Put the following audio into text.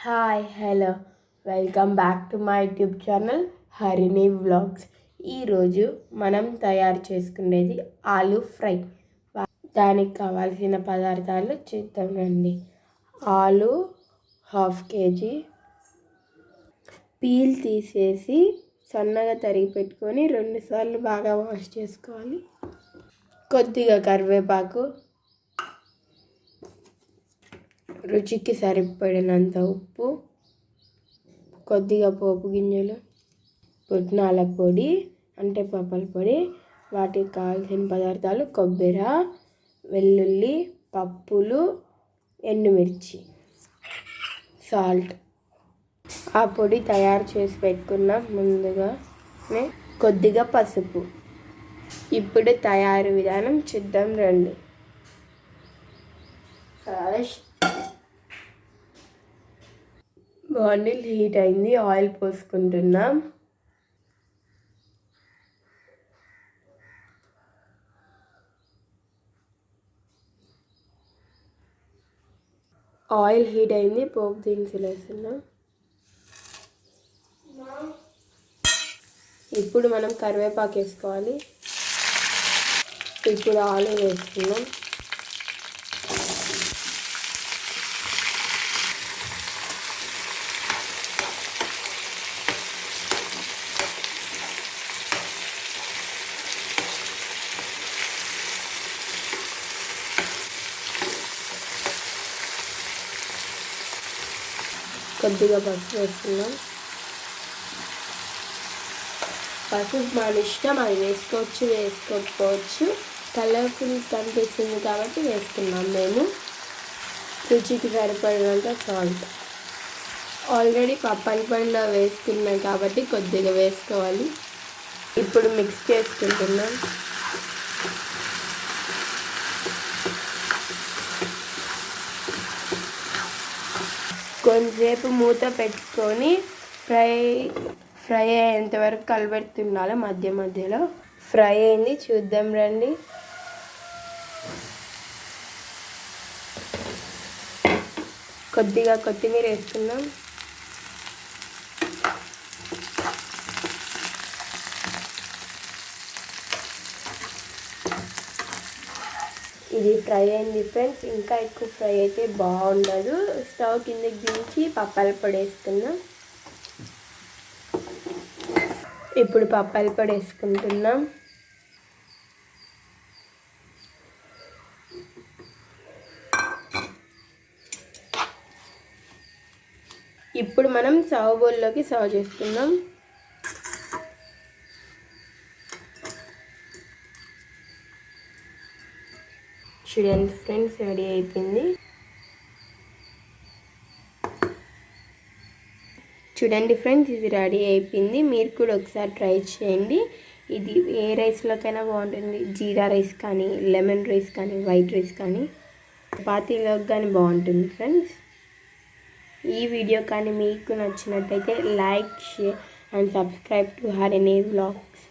Hi hello welcome back to my YouTube channel Harini vlogs. ఈరోజు మనం తయారు చేసుకునేది ఆలూ ఫ్రై. దానికి కావాల్సిన పదార్థాలు చూద్దామండి. ఆలు 1/2 kg, పీల్ తీసేసి సన్నగా తరిగి పెట్టుకొని 2 సార్లు బాగా వాష్ చేసుకోవాలి. కొద్దిగా కరివేపాకు, రుచికి సరిపడినంత ఉప్పు, కొద్దిగా పోపు గింజలు, పుట్నాల పొడి అంటే పప్పుల పొడి, వాటికి కావాల్సిన పదార్థాలు కొబ్బరి, వెల్లుల్లి, పప్పులు, ఎండుమిర్చి, సాల్ట్. ఆ పొడి తయారు చేసి పెట్టుకున్న ముందుగానే కొద్దిగా పసుపు. ఇప్పుడు తయారు విధానం చూద్దాం రండి. ఫస్ట్ బాండిల్ హీట్ అయింది, ఆయిల్ పోసుకుంటున్నాం. ఆయిల్ హీట్ అయింది, పోపు దినుసులు వేస్తున్నాం. ఇప్పుడు మనం కరివేపాకు వేసుకోవాలి. ఇప్పుడు ఆలు వేస్తున్నాం. కొద్దిగా పసుపు వేస్తున్నాం. పసుపు మన ఇష్టం, అది వేసుకోవచ్చు వేసుకోకపోవచ్చు. కలర్ఫుల్ కనిపిస్తుంది కాబట్టి వేస్తున్నాం మేము. రుచికి సరిపడినంత సాల్ట్. ఆల్రెడీ పప్పుల పొడిలో వేసుకున్నాం కాబట్టి కొద్దిగా వేసుకోవాలి. ఇప్పుడు మిక్స్ చేసుకుంటున్నాం. కొంచెంసేపు మూత పెట్టుకొని ఫ్రై అయ్యేంత వరకు కలబెడుతుండాలి మధ్య మధ్యలో. ఫ్రై అయింది, చూద్దాం రండి. కొద్దిగా కొత్తిమీర వేసుకుందాం. ఇది ఫ్రై అయింది ఫ్రెండ్స్. ఇంకా ఎక్కువ ఫ్రై అయితే బాగుండదు. స్టవ్ కిందకి దించి పప్పుల పొడి వేసుకుందాం. ఇప్పుడు పప్పుల పొడి వేసుకుంటున్నాం. ఇప్పుడు మనం సర్వ్ బౌల్లోకి సర్వ్ చేసుకుందాం. చూడండి ఫ్రెండ్స్, రెడీ అయిపోయింది. చూడండి ఫ్రెండ్స్, ఇది రెడీ అయిపోయింది. మీరు కూడా ఒకసారి ట్రై చేయండి. ఇది ఏ రైస్లోకైనా బాగుంటుంది. జీరా రైస్ కానీ, లెమన్ రైస్ కానీ, వైట్ రైస్ కానీ, చపాతీలోకి కానీ బాగుంటుంది ఫ్రెండ్స్. ఈ వీడియో కానీ మీకు నచ్చినట్టయితే like, share and subscribe to Harini vlogs.